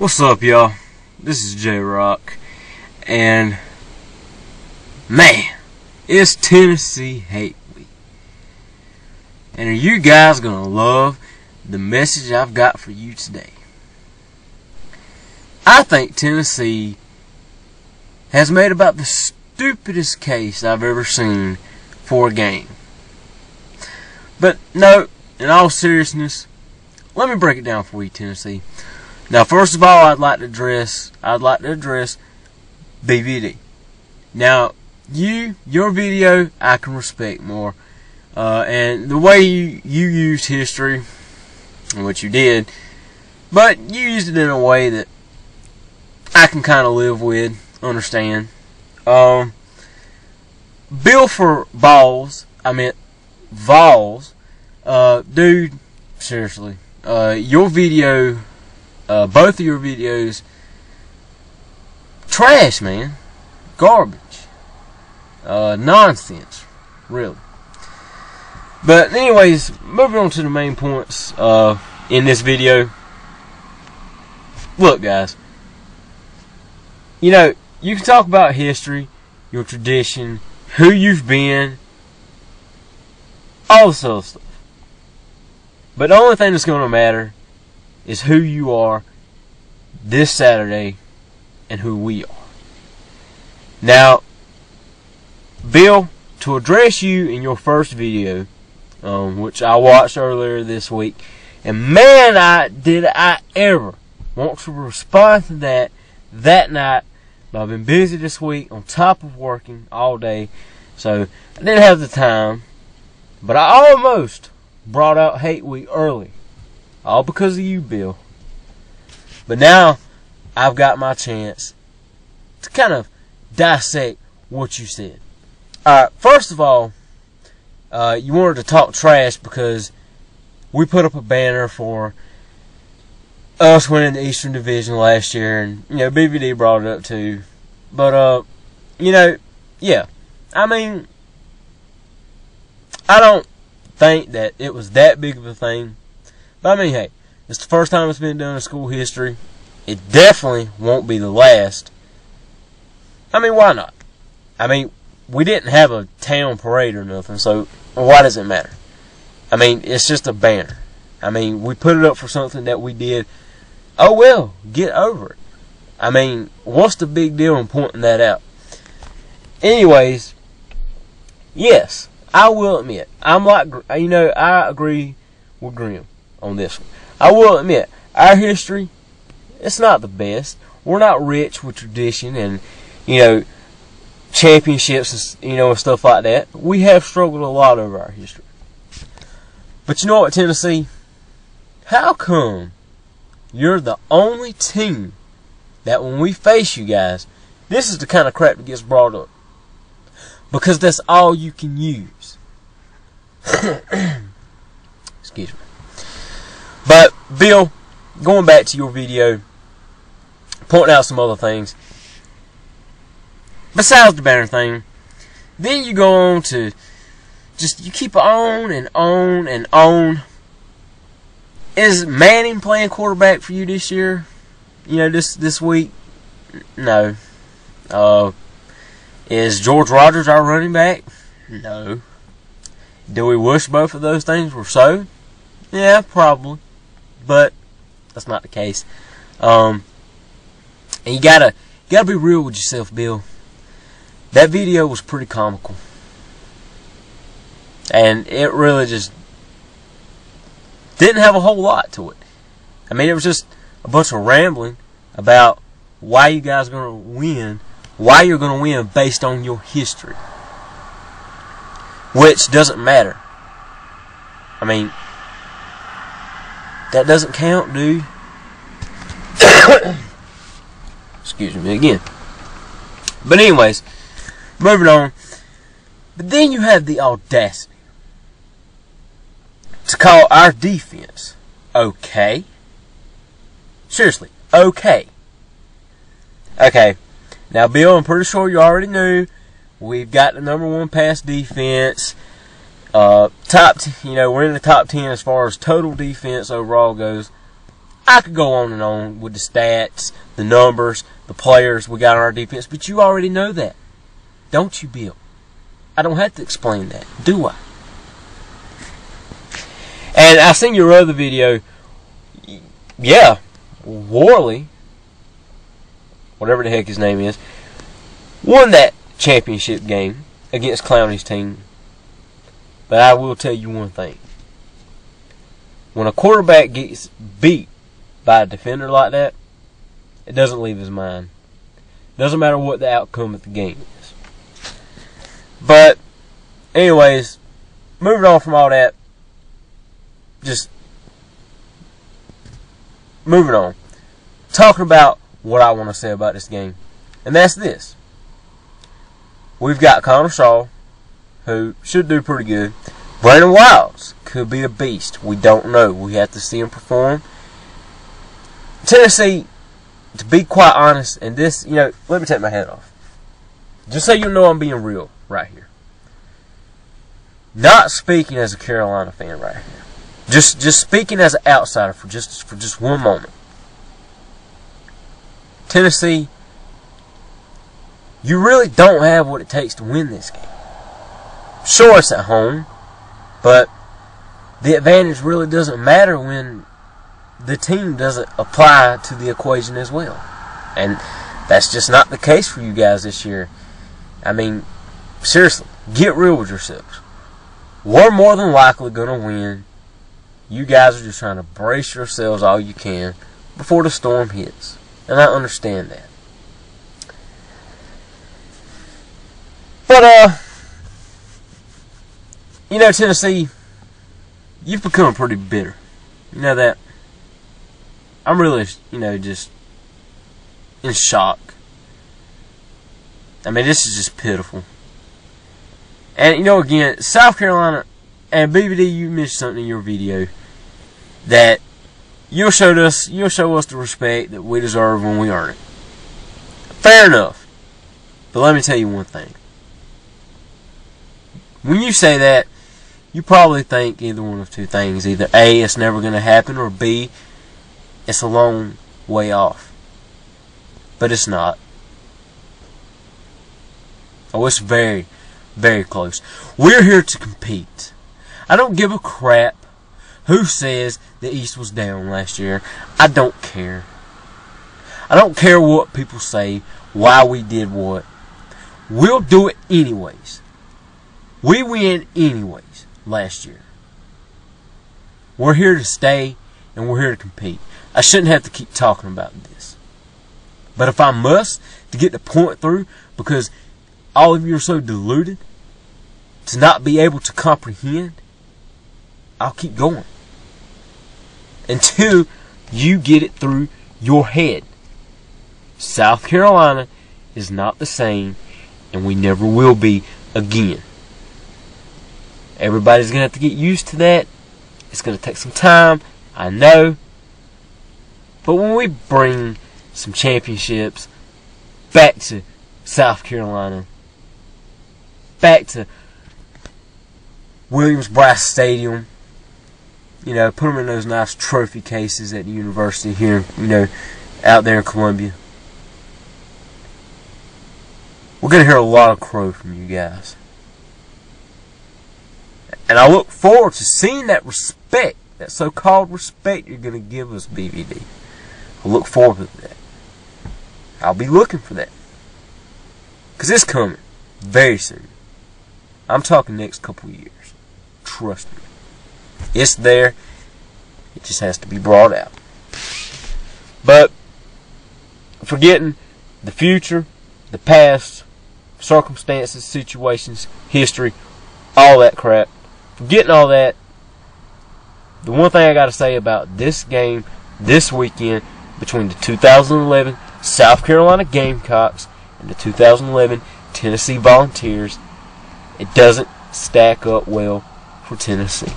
What's up, y'all? This is J-Rock, and man, it's Tennessee Hate Week. And are you guys gonna love the message I've got for you today? I think Tennessee has made about the stupidest case I've ever seen for a game. But no, in all seriousness, let me break it down for you, Tennessee. Now, first of all, I'd like to address BVD. Now, your video, I can respect more, and the way you used history, and what you did, but you used it in a way that I can kind of live with, understand. Bill for balls, I meant Vols, dude, seriously, your video. Both of your videos, trash, man, garbage, nonsense, really. But anyways, moving on to the main points in this video. Look, guys, you know, you can talk about history, your tradition, who you've been, all this other stuff. But the only thing that's going to matter is who you are this Saturday and who we are. Now, Bill, to address you in your first video, which I watched earlier this week, and man, did I ever want to respond to that night, but I've been busy this week on top of working all day, so I didn't have the time, but I almost brought out Hate Week early. All because of you, Bill. But now, I've got my chance to kind of dissect what you said. Alright, first of all, you wanted to talk trash because we put up a banner for us winning the Eastern Division last year, and, you know, BVD brought it up too. But, you know, yeah. I mean, I don't think that it was that big of a thing. But I mean, hey, it's the first time it's been done in school history. It definitely won't be the last. I mean, why not? I mean, we didn't have a town parade or nothing, so why does it matter? I mean, it's just a banner. I mean, we put it up for something that we did. Oh well, get over it. I mean, what's the big deal in pointing that out? Anyways, yes, I will admit, I'm like, you know, I agree with Grim on this one. I will admit, our history, it's not the best. We're not rich with tradition and, you know, championships and, you know, and stuff like that. We have struggled a lot over our history. But you know what, Tennessee? How come you're the only team that when we face you guys, this is the kind of crap that gets brought up? Because that's all you can use. Excuse me. But, Bill, going back to your video, pointing out some other things, besides the banner thing, then you go on to just, you keep on and on and on. Is Manning playing quarterback for you this year? You know, this week? No. Is George Rogers our running back? No. Do we wish both of those things were so? Yeah, probably. But that's not the case. And you gotta be real with yourself, Bill. That video was pretty comical. And it really just didn't have a whole lot to it. I mean, it was just a bunch of rambling about why you guys are gonna win, why you're gonna win based on your history. Which doesn't matter. I mean, that doesn't count, dude. Excuse me again. But anyways, moving on. But then you have the audacity to call our defense okay. Seriously, okay. Okay. Now, Bill, I'm pretty sure you already knew we've got the #1 pass defense. We're in the top 10 as far as total defense overall goes. I could go on and on with the stats, the numbers, the players we got on our defense, but you already know that. Don't you, Bill? I don't have to explain that, do I? And I seen your other video. Yeah, Worley, whatever the heck his name is, won that championship game against Clowney's team. But I will tell you one thing. When a quarterback gets beat by a defender like that, it doesn't leave his mind. Doesn't matter what the outcome of the game is. But, anyways, moving on from all that, just moving on. Talking about what I want to say about this game. And that's this. We've got Connor Shaw, who should do pretty good. Brandon Wiles could be a beast. We don't know. We have to see him perform. Tennessee, to be quite honest, and this, let me take my hat off. Just so you know I'm being real right here. Not speaking as a Carolina fan right here. Just speaking as an outsider for just one moment. Tennessee, you really don't have what it takes to win this game. Sure, it's at home, but the advantage really doesn't matter when the team doesn't apply to the equation as well. And that's just not the case for you guys this year. I mean, seriously, get real with yourselves. We're more than likely going to win. You guys are just trying to brace yourselves all you can before the storm hits. And I understand that. But, Tennessee, you've become pretty bitter. You know that? I'm really, just in shock. I mean, this is just pitiful. And, again, South Carolina, and BBD, you mentioned something in your video that you'll show us the respect that we deserve when we earn it. Fair enough. But let me tell you one thing. When you say that, you probably think either one of two things. Either A, it's never going to happen, or B, it's a long way off. But it's not. Oh, it's very, very close. We're here to compete. I don't give a crap who says the East was down last year. I don't care. I don't care what people say, why we did what. We'll do it anyways. We win anyways last year. We're here to stay, and we're here to compete. I shouldn't have to keep talking about this. But if I must, to get the point through, because all of you are so deluded to not be able to comprehend, I'll keep going. Until you get it through your head. South Carolina is not the same, and we never will be again. Everybody's going to have to get used to that. It's going to take some time, I know. But when we bring some championships back to South Carolina, back to Williams-Brice Stadium, put them in those nice trophy cases at the university here, out there in Columbia. We're going to hear a lot of crow from you guys. And I look forward to seeing that respect, that so-called respect you're going to give us, BVD. I look forward to that. I'll be looking for that. Because it's coming very soon. I'm talking next couple of years. Trust me. It's there. It just has to be brought out. But forgetting the future, the past, circumstances, situations, history, all that crap. Forgetting all that, the one thing I got to say about this game this weekend between the 2011 South Carolina Gamecocks and the 2011 Tennessee Volunteers, it doesn't stack up well for Tennessee.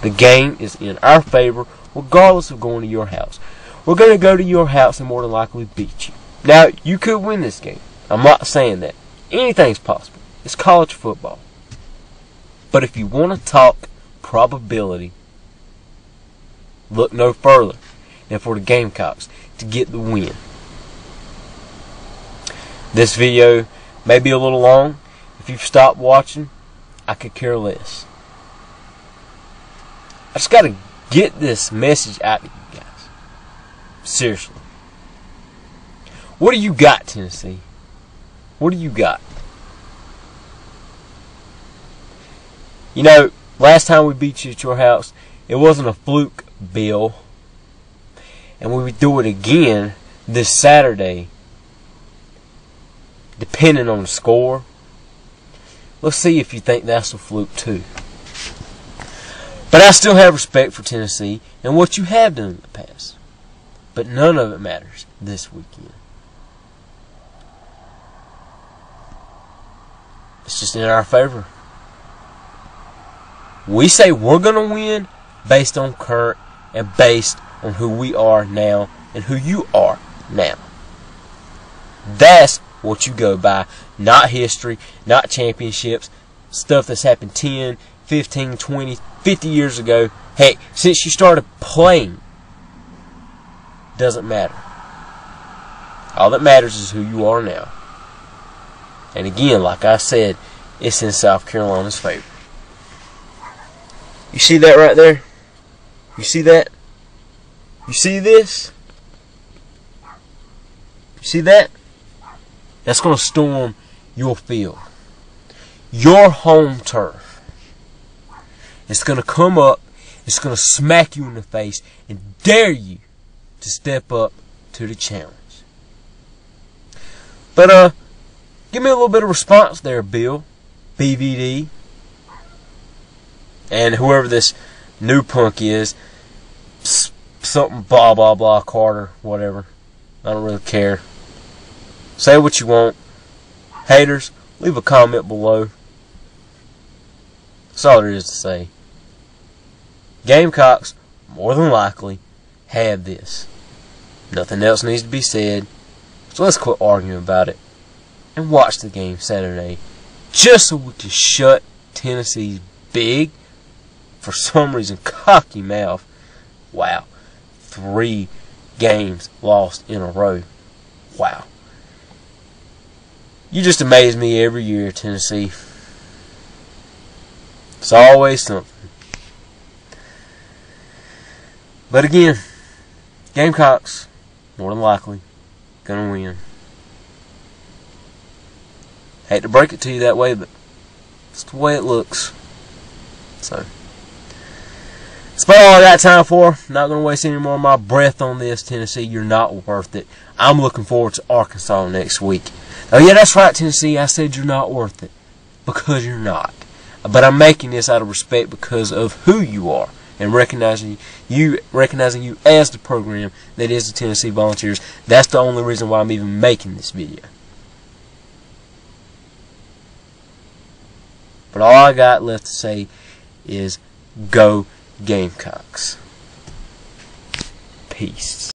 The game is in our favor regardless of going to your house. We're going to go to your house and more than likely beat you. Now, you could win this game. I'm not saying that. Anything's possible. It's college football. But if you want to talk probability, look no further and for the Gamecocks to get the win. This video may be a little long. If you've stopped watching, I could care less. I just got to get this message out to you guys. Seriously. What do you got, Tennessee? What do you got? You know, last time we beat you at your house, it wasn't a fluke, Bill. And we would do it again this Saturday, depending on the score. Let's see if you think that's a fluke too. But I still have respect for Tennessee and what you have done in the past. But none of it matters this weekend. It's just in our favor. We say we're going to win based on current and based on who we are now and who you are now. That's what you go by. Not history, not championships, stuff that's happened 10, 15, 20, 50 years ago. Heck, since you started playing, doesn't matter. All that matters is who you are now. And again, like I said, it's in South Carolina's favor. You see that right there? You see that? You see this? You see that? That's going to storm your field. Your home turf. It's going to come up. It's going to smack you in the face and dare you to step up to the challenge. But, give me a little bit of response there, Bill. BVD. And whoever this new punk is. Something blah blah blah Carter. Whatever. I don't really care. Say what you want. Haters, leave a comment below. That's all there is to say. Gamecocks, more than likely, have this. Nothing else needs to be said. So let's quit arguing about it and watch the game Saturday, just so we can shut Tennessee's big, for some reason, cocky mouth. Wow. 3 games lost in a row. Wow. You just amaze me every year, Tennessee. It's always something. But again, Gamecocks, more than likely, gonna win. Hate to break it to you that way, but it's the way it looks. So, that's about all I got time for. Not going to waste any more of my breath on this, Tennessee. You're not worth it. I'm looking forward to Arkansas next week. Oh, yeah, that's right, Tennessee. I said you're not worth it. Because you're not. But I'm making this out of respect because of who you are. And recognizing you as the program that is the Tennessee Volunteers. That's the only reason why I'm even making this video. But all I got left to say is go Gamecocks. Peace.